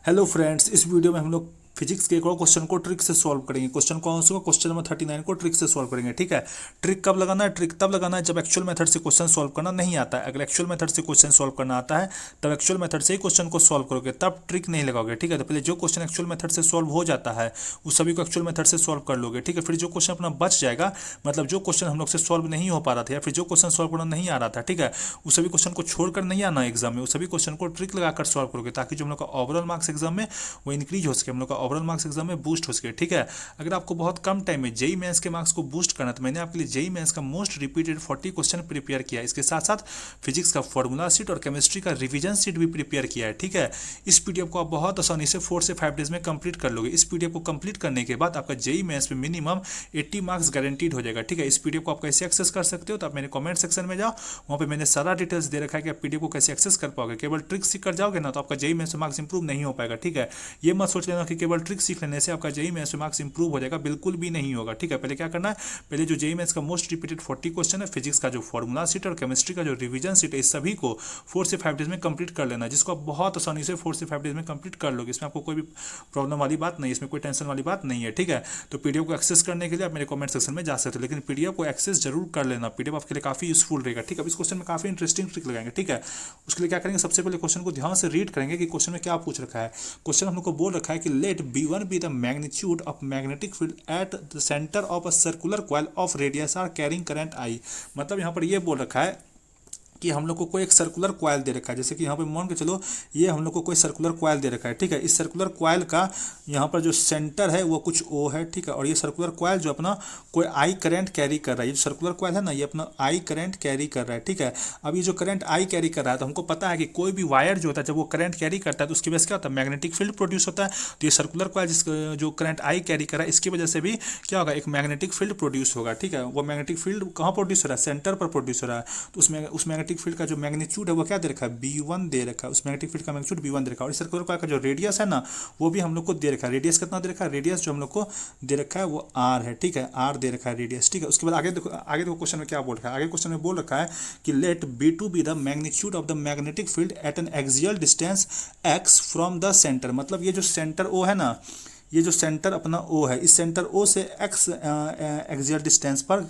Hello friends, इस video में हम लोग फिजिक्स के एक और क्वेश्चन को ट्रिक से सॉल्व करेंगे। क्वेश्चन कौन सा? क्वेश्चन नंबर 39 को ट्रिक से सॉल्व करेंगे। ठीक है। ट्रिक कब लगाना है? ट्रिक तब लगाना है जब एक्चुअल मेथड से क्वेश्चन सॉल्व करना नहीं आता है। अगर एक्चुअल मेथड से क्वेश्चन सॉल्व करना आता है तब एक्चुअल मेथड से ही क्वेश्चन को सॉल्व करोगे, तब ट्रिक नहीं लगाओगे। ठीक है। तो पहले जो क्वेश्चन एक्चुअल मेथड से सॉल्व हो जाता है उस सभी को एक्चुअल मेथड से सॉल्व कर लोगे। ठीक है। फिर जो क्वेश्चन अपना बच जाएगा, मतलब जो क्वेश्चन हम लोग से सॉल्व नहीं हो पा रहा था या फिर जो क्वेश्चन सॉल्व करना नहीं आ रहा था, ठीक है, उस सभी क्वेश्चन को छोड़कर नहीं आना एग्जाम में, उस सभी क्वेश्चन को ट्रिक लगाकर सॉल्व करोगे ताकि जो हम लोग का ओवरऑल मार्क्स एग्जाम में वो इंक्रीज हो सके, हम लोग का ओवरऑल मार्क्स एग्जाम में बूस्ट हो सके। ठीक है। अगर आपको बहुत कम टाइम में जेई मेंस के मार्क्स को बूस्ट करना है तो मैंने आपके लिए जेई मेंस का मोस्ट रिपीटेड 40 क्वेश्चन प्रिपेयर किया है। इसके साथ साथ फिजिक्स का फॉर्मूला सीट और केमिस्ट्री का रिवीजन सीट भी प्रिपेयर किया है। ठीक है। इस पीडीएफ को आप बहुत आसानी से 4 से 5 डेज में कंप्लीट कर लोगे। इस पीडीएफ को कंप्लीट करने के बाद आपका जेई मेंस में मिनिमम 80 मार्क्स गारंटीड हो जाएगा। ठीक है। इस पीडीएफ को आप कैसे एक्सेस कर सकते हो? तो आप मेरे कमेंट सेक्शन में जाओ, वहाँ पे मैंने सारा डिटेल्स दे रखा है कि आप पीडीएफ को कैसे एक्सेस कर पाओगे। केवल ट्रिक सीख कर जाओगे ना तो आपका जेई मेंस में मार्क्स इंप्रूव नहीं हो पाएगा। ठीक है। ये मत सोच लेना कि केवल ट्रिक सीख लेने से आपका जेई मेंस में मार्क्स इंप्रूव हो जाएगा, बिल्कुल भी नहीं होगा। ठीक है। पहले क्या करना है? पहले जो जेई मेंस का मोस्ट रिपीटेड 40 क्वेश्चन है, फिजिक्स का जो फॉर्मूला सीट और केमिस्ट्री का जो रिवीजन सीट है, इस सभी को 4 से 5 डेज में कंप्लीट कर लेना है, जिसको आप बहुत आसानी से 4 से 5 डेज में कंप्लीट कर लोगे। इसमें आपको कोई भी प्रॉब्लम वाली बात नहीं है, इसमें कोई टेंशन वाली बात नहीं है। ठीक है। तो पीडीएफ को एक्सेस करने के लिए आप मेरे कमेंट सेक्शन में जा सकते हो, लेकिन पीडीएफ को एक्सेस जरूर कर लेना। पीडीएफ आपके लिए काफी यूजफुल रहेगा। ठीक है। इस क्वेश्चन में काफी इंटरेस्टिंग ट्रिक लगाएंगे। ठीक है। उसके लिए क्या करेंगे? सबसे पहले क्वेश्चन को ध्यान से रीड करेंगे कि क्वेश्चन में क्या पूछ रखा है। क्वेश्चन हम लोग को बोल रखा है कि let B1 be the magnitude of magnetic field at the centre of a circular coil of radius R carrying current I. मतलब यहाँ पर ये बोल रखा है कि हम लोग को कोई एक सर्कुलर कॉइल दे रखा है। जैसे कि यहाँ पे मान के चलो ये हम लोग को कोई सर्कुलर कॉइल दे रखा है। ठीक है। इस सर्कुलर कॉइल का यहाँ पर जो सेंटर है वो कुछ ओ है। ठीक है। और ये सर्कुलर कॉइल जो अपना कोई आई करंट कैरी कर रहा है, ये जो सर्कुलर कॉइल है ना, ये अपना आई करंट कैरी कर रहा है। ठीक है। अब ये जो करंट आई कैरी कर रहा है तो हमको पता है कि कोई भी वायर जो होता है जब वो करंट कैरी करता है तो उसकी वजह से क्या होता है? मैग्नेटिक फील्ड प्रोड्यूस होता है। तो ये सर्कुलर कॉइल जिस जो करंट आई कैरी कर रहा है इसकी वजह से भी क्या होगा? एक मैग्नेटिक फील्ड प्रोड्यूस होगा। ठीक है। वो मैग्नेटिक फील्ड कहाँ प्रोड्यूस हो रहा है? सेंटर पर प्रोड्यूस हो रहा है। तो उस मैग्नेटिक फील्ड का जो मैग्नेटिक है वो क्या दे रखा है? B1 दे रखा है। उस मैग्नेटिक फील्ड का मैग्नीट्यूड B1 दे रखा है। और इस सर्कुलर कॉइल का जो रेडियस है ना वो भी हम लोग को दे रखा है। रेडियस कितना दे रखा है? रेडियस जो हम लोग को दे रखा है वो R है। ठीक है। R दे रखा है रेडियस। ठीक है। उसके बाद आगे देखो क्वेश्चन में क्या बोल रखा है। आगे क्वेश्चन में बोल रखा है कि let B2 be the magnitude of the magnetic field at an axial distance x from the centre. मतलब ये जो सेंटर O है ना, ये जो सेंटर अपना O है, इस सेंटर O से x एक्सियल डिस्टेंस पर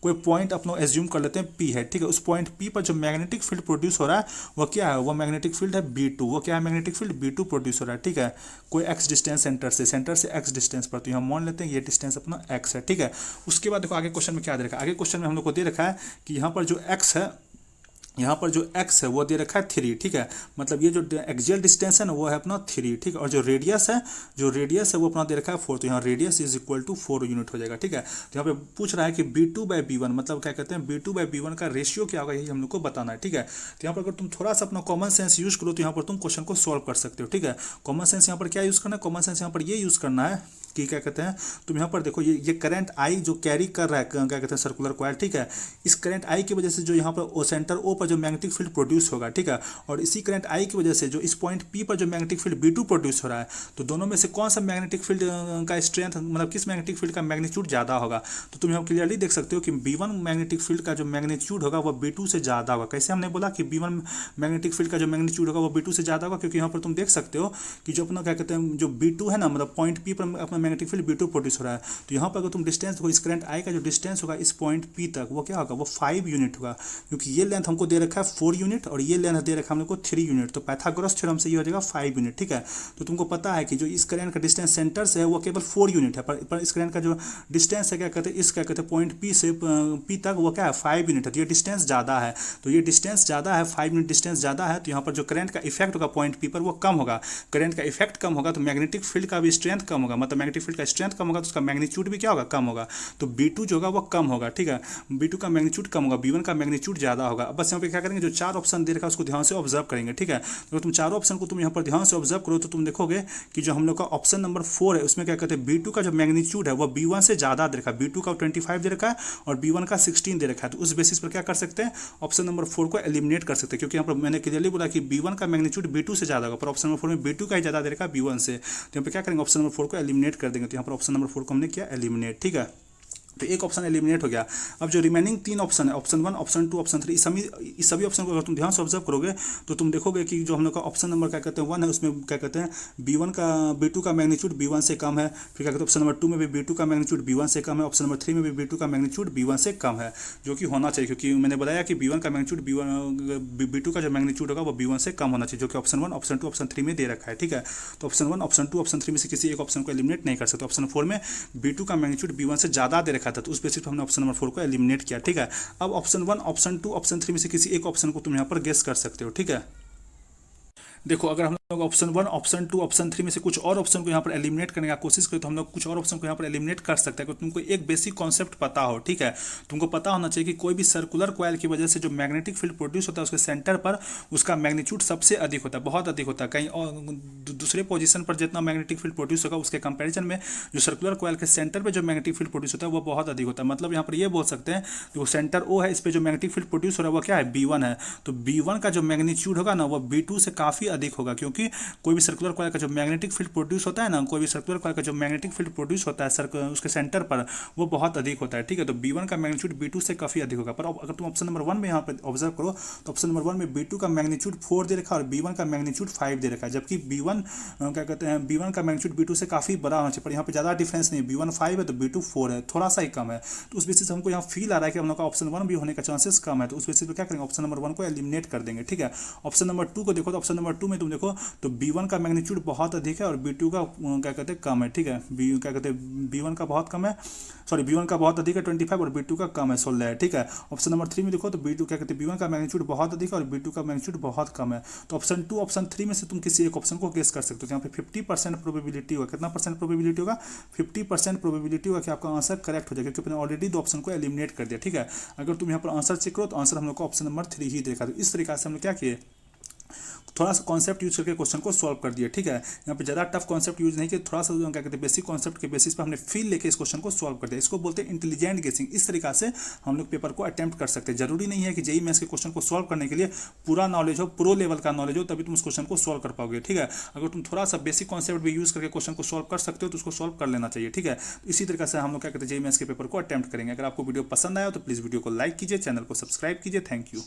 कोई पॉइंट अपना एज्यूम कर लेते हैं P है। ठीक है। उस पॉइंट P पर जो मैग्नेटिक फील्ड प्रोड्यूस हो रहा है वो क्या है? वो मैग्नेटिक फील्ड है B2। वो क्या है? मैग्नेटिक फील्ड B2 प्रोड्यूस हो रहा है। ठीक है। कोई x डिस्टेंस सेंटर से x डिस्टेंस पर, तो यहाँ मान लेते हैं ये डिस्टेंस अपना x है। ठीक है। उसके बाद देखो आगे क्वेश्चन में क्या दे रखा है। आगे क्वेश्चन में हम लोग को दे रखा है कि यहाँ पर जो x है, यहाँ पर जो x है वो दे रखा है 3। ठीक है। मतलब ये जो एक्सियल डिस्टेंस है ना वो है अपना 3। ठीक है। और जो रेडियस है वो अपना दे रखा है 4। तो यहाँ radius is equal to 4 unit हो जाएगा। ठीक है। तो यहाँ पे पूछ रहा है कि B2/B1 मतलब क्या कहते हैं? B2/B1 का रेशियो क्या होगा, यही हम लोग को बताना है। ठीक है। तो यहाँ पर अगर तुम थोड़ा सा अपना कॉमन सेंस यूज करो तो यहाँ पर तुम क्वेश्चन को सॉल्व कर सकते हो। ठीक है। कॉमन सेंस यहाँ पर क्या यूज करना है? कॉमन सेंस यहाँ पर ये यूज करना है कि क्या कहते हैं, तुम यहाँ पर देखो ये करंट आई जो कैरी कर रहा है क्या कहते हैं? Circular coil. ठीक है। इस करंट आई की वजह से जो यहाँ पर सेंटर O पर जो मैग्नेटिक फील्ड प्रोड्यूस होगा। ठीक है। और इसी करंट आई की वजह से जो इस पॉइंट P पर जो मैग्नेटिक फील्ड B2 प्रोड्यूस हो रहा है, तो दोनों में से कौन सा मैग्नेटिक फील्ड का स्ट्रेंथ, मतलब किस मैग्नेटिक फील्ड का मैग्नीट्यूड ज़्यादा होगा? तो तुम यहाँ क्लियरली देख सकते हो कि B1 मैग्नेटिक फील्ड का जो मैग्नीट्यूड होगा वो B2 से ज़्यादा होगा। कैसे हमने बोला कि B1 मैग्नेटिक फील्ड का जो मैग्नीट्यूड होगा वो B2 से ज़्यादा होगा? क्योंकि यहाँ पर तुम देख सकते हो कि जो अपना क्या कहते हैं जो B2 है ना, मतलब पॉइंट P पर अपना मैग्नेटिक फील्ड B2 प्रोड्यूस हो रहा है। तो यहाँ पर अगर तुम डिस्टेंस देखो, इस करंट आई का जो डिस्टेंस होगा इस पॉइंट P तक वो क्या होगा? वो 5 यूनिट होगा, क्योंकि ये लेंथ हमको दे रखा है 4 यूनिट और ये लेंथ दे रखा है हम लोग को 3 यूनिट। तो पाइथागोरस थ्योरम से ये हो जाएगा 5 यूनिट। ठीक है। तो तुमको पता है कि जो इस करंट का डिस्टेंस सेंटर से है वो केवल 4 यूनिट है, पर इस करंट का जो डिस्टेंस है क्या कहते हैं, इस क्या कहते हैं पॉइंट P से P तक वो क्या है? 5 यूनिट है। तो ये डिस्टेंस ज़्यादा है, तो ये डिस्टेंस ज़्यादा है, 5 यूनिट डिस्टेंस ज़्यादा है। तो यहाँ पर जो करंट का इफेक्ट होगा पॉइंट P पर वो कम होगा। करंट का इफेक्ट कम होगा तो मैग्नेटिक फील्ड का भी स्ट्रेंथ कम होगा, मतलब मैग्नेटिक फील्ड का स्ट्रेंथ कम होगा तो उसका मैग्नीट्यूड भी क्या होगा? कम होगा। तो B2 जो होगा वो कम होगा। ठीक है। B2 का मैग्नीट्यूड कम होगा, B1 का मैग्नीट्यूड ज़्यादा होगा। अब बस यहाँ पे क्या करेंगे, जो 4 ऑप्शन दे रखा है उसको ध्यान से ऑब्जर्व करेंगे। ठीक है। तो तुम चारों ऑप्शन को तुम यहाँ पर ध्यान से ऑब्जर्व करो तो तुम देखोगे कि जो हम लोग का ऑप्शन नंबर 4 है उसमें क्या कहते हैं B2 का जो मैग्नीट्यूड है वो B1 से ज़्यादा दे रखा है। B2 का 25 दे रखा है और B1 का 16 दे रखा है। तो उस बेसिस पर क्या कर सकते हैं? ऑप्शन नंबर 4 को एलिमिनेट कर सकते हैं, क्योंकि यहाँ पर मैंने क्लियरली बोला कि B1 का मैग्नीट्यूड B2 से ज़्यादा होगा, पर ऑप्शन नंबर 4 में B2 का ही ज़्यादा दे रखा है B1 से। तो यहाँ पर क्या करेंगे? ऑप्शन नंबर 4 को एलिमिनेट कर देंगे। तो यहाँ पर ऑप्शन नंबर 4 को हमने किया एलिमिनेट। ठीक है। तो एक ऑप्शन एलिमिनेट हो गया। अब जो रिमेनिंग 3 ऑप्शन है, ऑप्शन 1, ऑप्शन 2, ऑप्शन 3, इस सभी ऑप्शन को अगर तुम ध्यान से ऑब्जर्व करोगे तो तुम देखोगे कि जो हम लोग का ऑप्शन नंबर क्या कहते हैं 1 है, उसमें क्या कहते हैं B2 का मैग्नीट्यूड B1 से कम है। फिर क्या कहते हैं ऑप्शन नंबर 2 में भी B2 का मैग्नीट्यूड B1 से कम है। ऑप्शन नंबर 3 में भी B2 का मैग्नीट्यूड B1 से कम है, जो कि होना चाहिए, क्योंकि मैंने बताया कि B1 का मैग्नीट्यूड B2 का जो मैग्नीट्यूड होगा वो B1 से कम होना चाहिए, जो कि ऑप्शन 1, ऑप्शन 2, ऑप्शन 3 में दे रखा है। ठीक है, तो ऑप्शन 1, ऑप्शन 2, ऑप्शन 3 में से किसी एक ऑप्शन को एलिमिनेट नहीं कर सकते। ऑप्शन 4 में B2 का मैग्नीट्यूड B1 से ज़्यादा दे रखा था, तो उस बेसिस पर हमने ऑप्शन नंबर 4 को एलिमिनेट किया। ठीक है, अब ऑप्शन 1, ऑप्शन 2, ऑप्शन 3 में से किसी एक ऑप्शन को तुम यहाँ पर गेस कर सकते हो। ठीक है, देखो अगर हम लोग ऑप्शन 1, ऑप्शन 2, ऑप्शन 3 में से कुछ और ऑप्शन को यहाँ पर एलिमिनेट करने का कोशिश करें तो हम लोग कुछ और ऑप्शन को यहाँ पर एलिमिनेट कर सकते हैं, क्योंकि तुमको एक बेसिक कॉन्सेप्ट पता हो। ठीक है, तुमको पता होना चाहिए कि कोई भी सर्कुलर कॉइल की वजह से जो मैग्नेटिक फील्ड प्रोड्यूस होता है उसके सेंटर पर उसका मैग्नीट्यूड सबसे अधिक होता है, बहुत अधिक होता है। कहीं और दूसरे पोजीशन पर जितना मैग्नेटिक फील्ड प्रोड्यूस होगा उसके कंपेरिजन में जो सर्कुलर कॉइल के सेंटर पर जो मैग्नेटिक फील्ड प्रोड्यूस होता है वो बहुत अधिक होता है। मतलब यहाँ पर ये बोल सकते हैं जो सेंटर O है, इस पर जो मैग्नेटिक फील्ड प्रोड्यूस हो रहा है वो क्या है, B1 है। तो B1 का जो मैग्नीट्यूड होगा ना वो B2 से काफ़ी अधिक होगा, क्योंकि कोई भी सर्कुलर कॉइल का जो मैग्नेटिक फील्ड प्रोड्यूस होता है ना, कोई भी सर्कुलर कॉइल का जो मैग्नेटिक फील्ड प्रोड्यूस होता है उसके सेंटर पर वो बहुत अधिक होता है। ठीक है, तो B1 का मैग्नीट्यूड B2 से काफ़ी अधिक होगा। पर अगर तुम ऑप्शन नंबर 1 में यहाँ पर ऑब्जर्व करो तो ऑप्शन नंबर 1 में B2 का मैग्नीट्यूड 4 दे रखा है और B1 का मैग्नीट्यूड 5 दे रखा है, जबकि B1 क्या कहते हैं B1 का मैग्नीट्यूड B2 से काफ़ी बड़ा होना चाहिए, पर यहाँ पर ज़्यादा डिफरेंस नहीं है। B1 5 है तो B2 4 है, थोड़ा सा ही कम है। तो उस बेसिस से हमको यहाँ फील आ रहा है कि हम लोग का ऑप्शन 1 भी होने का चांसेस कम है, तो उस बेसिस पर क्या करेंगे, ऑप्शन नंबर 1 को एलिमिनेट कर देंगे। ठीक है, ऑप्शन नंबर 2 को देखो तो ऑप्शन नंबर 2 में तुम देखो तो B1 का मैग्नीट्यूड बहुत अधिक है और B2 का क्या कहते हैं कम है। ठीक है, क्या कहते हैं B1 का बहुत कम है, सॉरी B1 का बहुत अधिक है 25 और B2 का कम है 16 है। ठीक है, ऑप्शन नंबर 3 में देखो तो B2 क्या कहते हैं B1 का मैग्नीट्यूड बहुत अधिक है और B2 का मैग्नीट्यूड बहुत कम है। तो ऑप्शन 2, ऑप्शन 3 में से तुम किसी एक ऑप्शन को गेस कर सकते हो। यहाँ पे 50% प्रोबेबिलिटी होगा, कितना परसेंट प्रोबेबिलिटी होगा, 50% प्रोबेबिलिटी होगा कि आपका आंसर करेक्ट हो जाएगा, क्योंकि मैंने ऑलरेडी 2 ऑप्शन को एलिमिनेट कर दिया। ठीक है, अगर तुम यहाँ पर आंसर चेक करो तो आंसर हम लोग को ऑप्शन नंबर 3 ही देखा। तो इस तरीके से हमने क्या किए, थोड़ा सा कॉन्सेप्ट यूज करके क्वेश्चन को सॉल्व कर दिया। ठीक है, यहाँ पे ज़्यादा टफ कॉन्सेप्ट यूज नहीं किया, थोड़ा सा क्या कहते हैं बेसिक कॉन्सेप्ट के बेसिस पर हमने फील लेके इस क्वेश्चन को सॉल्व कर दिया। इसको बोलते हैं इंटेलिजेंट गेसिंग। इस तरीका से हम लोग पेपर को अटेम्प्ट कर सकते हैं। जरूरी नहीं है कि जेईई मेंस के क्वेश्चन को सॉल्व करने के लिए पूरा नॉलेज हो, प्रो लेवल का नॉलेज हो, तभी तुम उस क्वेश्चन को सॉल्व कर पाओगे। ठीक है, अगर तुम थोड़ा सा बेसिक कॉन्सेप्ट भी यूज करके क्वेश्चन को सॉल्व कर सकते हो तो उसको सॉल्व कर लेना चाहिए। ठीक है, इसी तरीके से हम लोग क्या कहते हैं जेईई मेंस के पेपर को अटेम्प्ट करेंगे। अगर आपको वीडियो पसंद आया तो प्लीज़ वीडियो को लाइक कीजिए, चैनल को सब्सक्राइब कीजिए। Thank you.